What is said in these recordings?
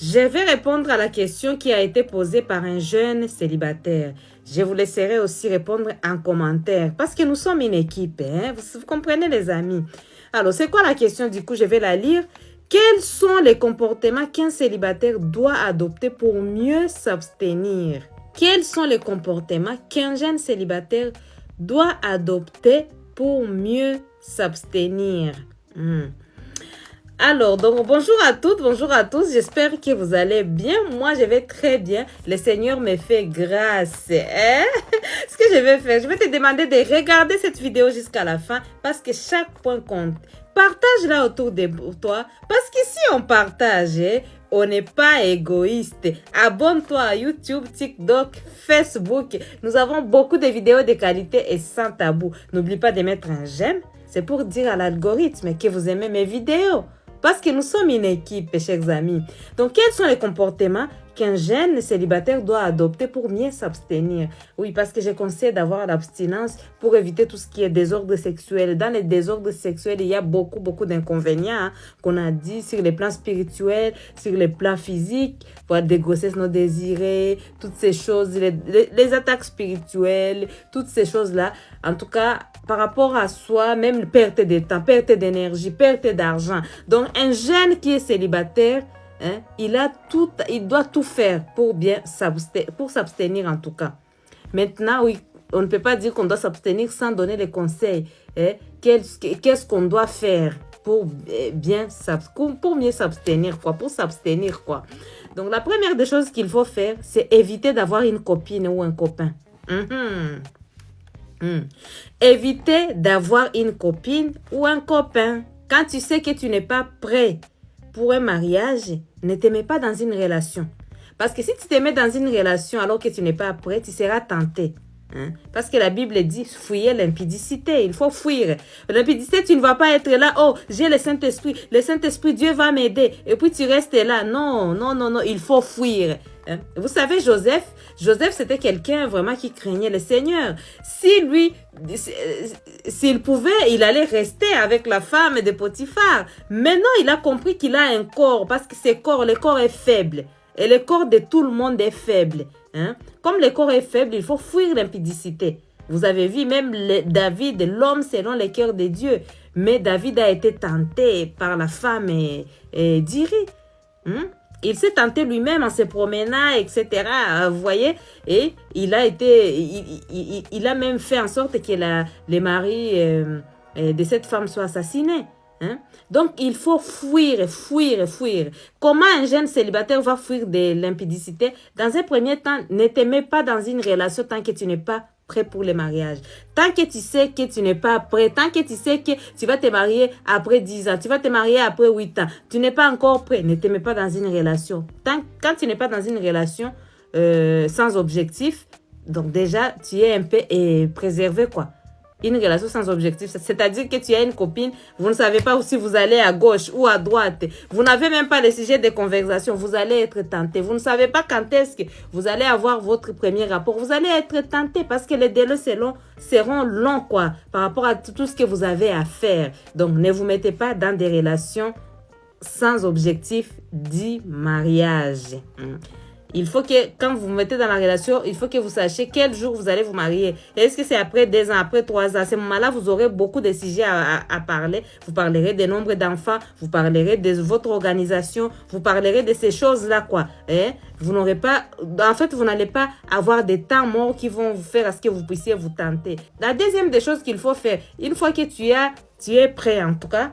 Je vais répondre à la question qui a été posée par un jeune célibataire. Je vous laisserai aussi répondre en commentaire parce que nous sommes une équipe. Hein? Vous comprenez les amis? Alors, c'est quoi la question? Du coup, je vais la lire. Quels sont les comportements qu'un célibataire doit adopter pour mieux s'abstenir? Quels sont les comportements qu'un jeune célibataire doit adopter pour mieux s'abstenir? Alors, donc, bonjour à toutes, bonjour à tous. J'espère que vous allez bien. Moi, je vais très bien. Le Seigneur me fait grâce. Hein? Ce que je vais faire, je vais te demander de regarder cette vidéo jusqu'à la fin parce que chaque point compte. Partage-la autour de toi parce que si on partage, on n'est pas égoïste. Abonne-toi à YouTube, TikTok, Facebook. Nous avons beaucoup de vidéos de qualité et sans tabou. N'oublie pas de mettre un j'aime. C'est pour dire à l'algorithme que vous aimez mes vidéos. Parce que nous sommes une équipe, chers amis. Donc, quels sont les comportements qu'un jeune célibataire doit adopter pour mieux s'abstenir? Oui, parce que je conseille d'avoir l'abstinence pour éviter tout ce qui est désordre sexuel. Dans les désordres sexuels, il y a beaucoup d'inconvénients qu'on a dit sur les plans spirituels, sur les plans physiques, pour des grossesses non désirées, toutes ces choses, les attaques spirituelles, toutes ces choses-là. En tout cas, par rapport à soi, même perte de temps, perte d'énergie, perte d'argent. Donc, un jeune qui est célibataire, hein, il doit tout faire pour bien s'abstenir en tout cas. Maintenant, oui, on ne peut pas dire qu'on doit s'abstenir sans donner les conseils. Hein. Qu'est-ce qu'on doit faire pour mieux s'abstenir, quoi, pour s'abstenir, quoi. Donc, la première des choses qu'il faut faire, c'est éviter d'avoir une copine ou un copain. Éviter d'avoir une copine ou un copain. Quand tu sais que tu n'es pas prêt pour un mariage, ne te mets pas dans une relation. Parce que si tu te mets dans une relation alors que tu n'es pas prêt, tu seras tenté. Hein? Parce que la Bible dit, fuyez l'impudicité. Il faut fuir. L'impudicité, tu ne vas pas être là. Oh, j'ai le Saint-Esprit. Le Saint-Esprit, Dieu va m'aider. Et puis tu restes là. Non. Il faut fuir. Hein? Vous savez, Joseph, c'était quelqu'un vraiment qui craignait le Seigneur. S'il pouvait, il allait rester avec la femme de Potiphar. Maintenant, il a compris qu'il a un corps parce que le corps est faible. Et le corps de tout le monde est faible. Hein? Comme le corps est faible, il faut fuir l'impudicité. Vous avez vu même David, l'homme selon le cœur de Dieu. Mais David a été tenté par la femme d'Iri. Hein? Il s'est tenté lui-même en se promenant, etc. Vous voyez? Et il a même fait en sorte que les maris de cette femme soient assassinés. Hein? Donc, il faut fuir. Comment un jeune célibataire va fuir de l'impudicité? Dans un premier temps, ne te mets pas dans une relation tant que tu n'es pas prêt pour le mariage. Tant que tu sais que tu n'es pas prêt, tant que tu sais que tu vas te marier après 10 ans, tu vas te marier après 8 ans, tu n'es pas encore prêt, ne te mets pas dans une relation. Quand tu n'es pas dans une relation sans objectif, donc déjà, tu es un peu préservé, quoi. Une relation sans objectif, c'est-à-dire que tu as une copine, vous ne savez pas si vous allez à gauche ou à droite. Vous n'avez même pas le sujet de conversation. Vous allez être tenté. Vous ne savez pas quand est-ce que vous allez avoir votre premier rapport. Vous allez être tenté parce que les délais seront longs, quoi, par rapport à tout ce que vous avez à faire. Donc, ne vous mettez pas dans des relations sans objectif dit mariage. Il faut que, quand vous vous mettez dans la relation, il faut que vous sachiez quel jour vous allez vous marier. Est-ce que c'est après 2 ans, après 3 ans? À ce moment-là, vous aurez beaucoup de sujets à parler. Vous parlerez des nombres d'enfants, vous parlerez de votre organisation, vous parlerez de ces choses-là, quoi. Vous n'aurez pas, en fait, vous n'allez pas avoir des temps morts qui vont vous faire à ce que vous puissiez vous tenter. La deuxième des choses qu'il faut faire, une fois que tu es prêt, en tout cas,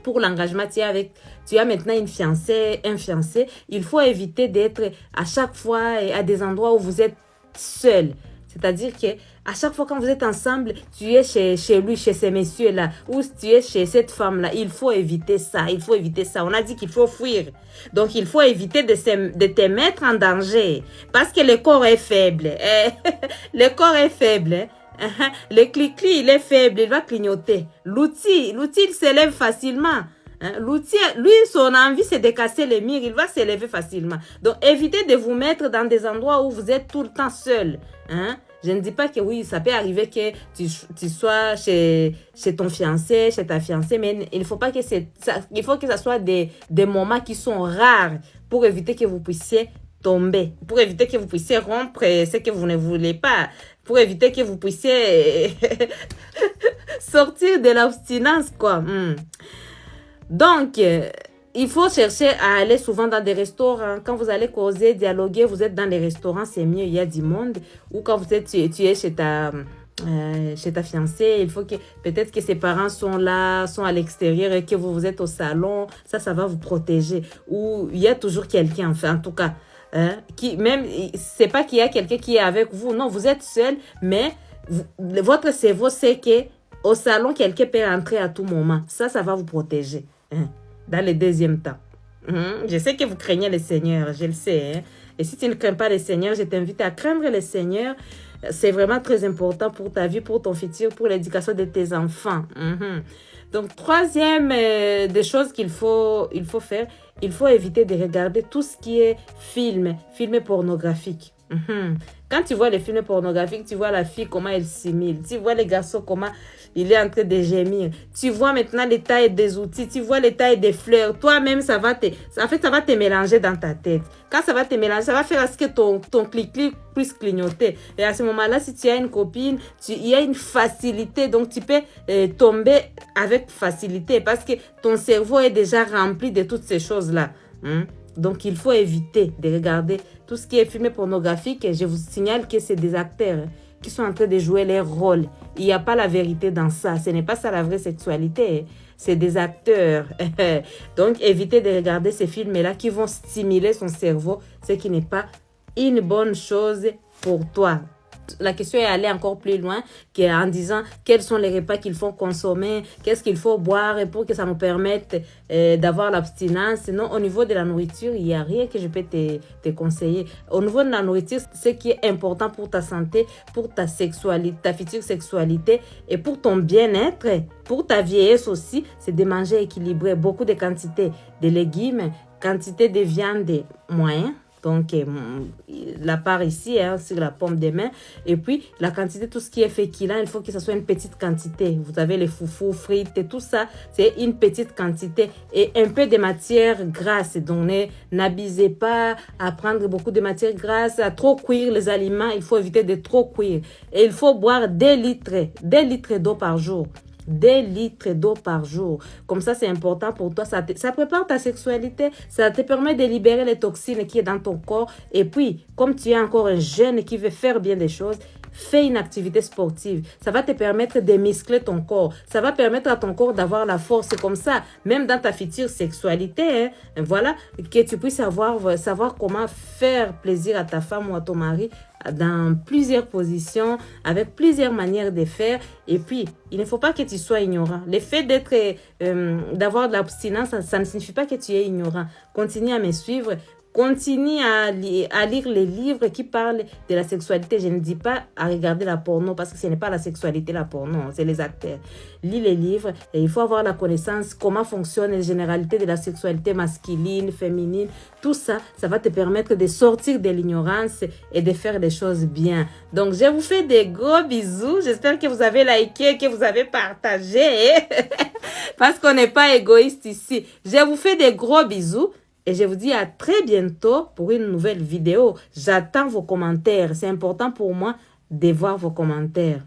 pour l'engagement, tu as maintenant une fiancée, un fiancé, il faut éviter d'être à chaque fois à des endroits où vous êtes seul. C'est-à-dire que à chaque fois quand vous êtes ensemble, tu es chez lui, chez ces messieurs-là, ou tu es chez cette femme-là. Il faut éviter ça, On a dit qu'il faut fuir. Donc, il faut éviter de te mettre en danger parce que le corps est faible. Le corps est faible, Le clic-clic, il est faible, il va clignoter. L'outil, il s'élève facilement. L'outil, lui, son envie, c'est de casser les murs, il va s'élever facilement. Donc, évitez de vous mettre dans des endroits où vous êtes tout le temps seul. Je ne dis pas que oui, ça peut arriver que tu sois chez ton fiancé, chez ta fiancée, mais il faut pas que il faut que ça soit des moments qui sont rares pour éviter que vous puissiez tomber, pour éviter que vous puissiez rompre ce que vous ne voulez pas, pour éviter que vous puissiez sortir de l'abstinence, quoi. Donc, il faut chercher à aller souvent dans des restaurants. Quand vous allez causer, dialoguer, vous êtes dans les restaurants, c'est mieux, il y a du monde. Ou quand tu es chez ta fiancée, il faut que peut-être que ses parents sont là, sont à l'extérieur et que vous êtes au salon. Ça va vous protéger. Ou il y a toujours quelqu'un, enfin, en tout cas, c'est pas qu'il y a quelqu'un qui est avec vous. Non, vous êtes seul, mais votre cerveau sait que au salon, quelqu'un peut entrer à tout moment. Ça va vous protéger. Dans le deuxième temps. Je sais que vous craignez le Seigneur, je le sais. Et si tu ne crains pas le Seigneur, je t'invite à craindre le Seigneur. C'est vraiment très important pour ta vie, pour ton futur, pour l'éducation de tes enfants. Donc, troisième des choses qu'il faut faire, il faut éviter de regarder tout ce qui est film pornographique. Quand tu vois les films pornographiques, tu vois la fille comment elle simule. Tu vois les garçons comment il est en train de gémir. Tu vois maintenant les tailles des outils. Tu vois les tailles des fleurs. Toi-même, ça va te mélanger dans ta tête. Quand ça va te mélanger, ça va faire à ce que ton clic-clic puisse clignoter. Et à ce moment-là, si tu as une copine, il y a une facilité. Donc, tu peux tomber avec facilité parce que ton cerveau est déjà rempli de toutes ces choses-là. Donc, il faut éviter de regarder tout ce qui est film pornographique. Et je vous signale que c'est des acteurs qui sont en train de jouer leur rôle. Il n'y a pas la vérité dans ça. Ce n'est pas ça la vraie sexualité. C'est des acteurs. Donc, évitez de regarder ces films-là qui vont stimuler son cerveau, ce qui n'est pas une bonne chose pour toi. La question est allée encore plus loin en disant quels sont les repas qu'il faut consommer, qu'est-ce qu'il faut boire pour que ça nous permette d'avoir l'abstinence. Sinon, au niveau de la nourriture, il n'y a rien que je peux te conseiller. Au niveau de la nourriture, ce qui est important pour ta santé, pour ta sexualité, ta future sexualité et pour ton bien-être, pour ta vieillesse aussi, c'est de manger équilibré, beaucoup de quantité de légumes, quantité de viande moyenne. Donc, la part ici, sur la paume des mains. Et puis, la quantité, tout ce qui est féculent, il faut que ce soit une petite quantité. Vous avez les foufous, frites et tout ça, c'est une petite quantité. Et un peu de matière grasse. Donc, n'abusez pas à prendre beaucoup de matière grasse, à trop cuire les aliments. Il faut éviter de trop cuire. Et il faut boire 2 litres d'eau par jour. 2 litres d'eau par jour. Comme ça, c'est important pour toi. Ça prépare ta sexualité. Ça te permet de libérer les toxines qui sont dans ton corps. Et puis, comme tu es encore un jeune qui veut faire bien des choses, fais une activité sportive. Ça va te permettre de muscler ton corps. Ça va permettre à ton corps d'avoir la force. C'est comme ça, même dans ta future sexualité, voilà, que tu puisses savoir comment faire plaisir à ta femme ou à ton mari dans plusieurs positions, avec plusieurs manières de faire. Et puis, il ne faut pas que tu sois ignorant. Le fait d'avoir de l'abstinence, ça ne signifie pas que tu es ignorant. Continue à me suivre. Continue à lire les livres qui parlent de la sexualité. Je ne dis pas à regarder la porno parce que ce n'est pas la sexualité, la porno, c'est les acteurs. Lis les livres et il faut avoir la connaissance comment fonctionnent les généralités de la sexualité masculine, féminine. Tout ça, ça va te permettre de sortir de l'ignorance et de faire des choses bien. Donc, je vous fais des gros bisous. J'espère que vous avez liké, que vous avez partagé parce qu'on n'est pas égoïste ici. Je vous fais des gros bisous. Et je vous dis à très bientôt pour une nouvelle vidéo. J'attends vos commentaires. C'est important pour moi de voir vos commentaires.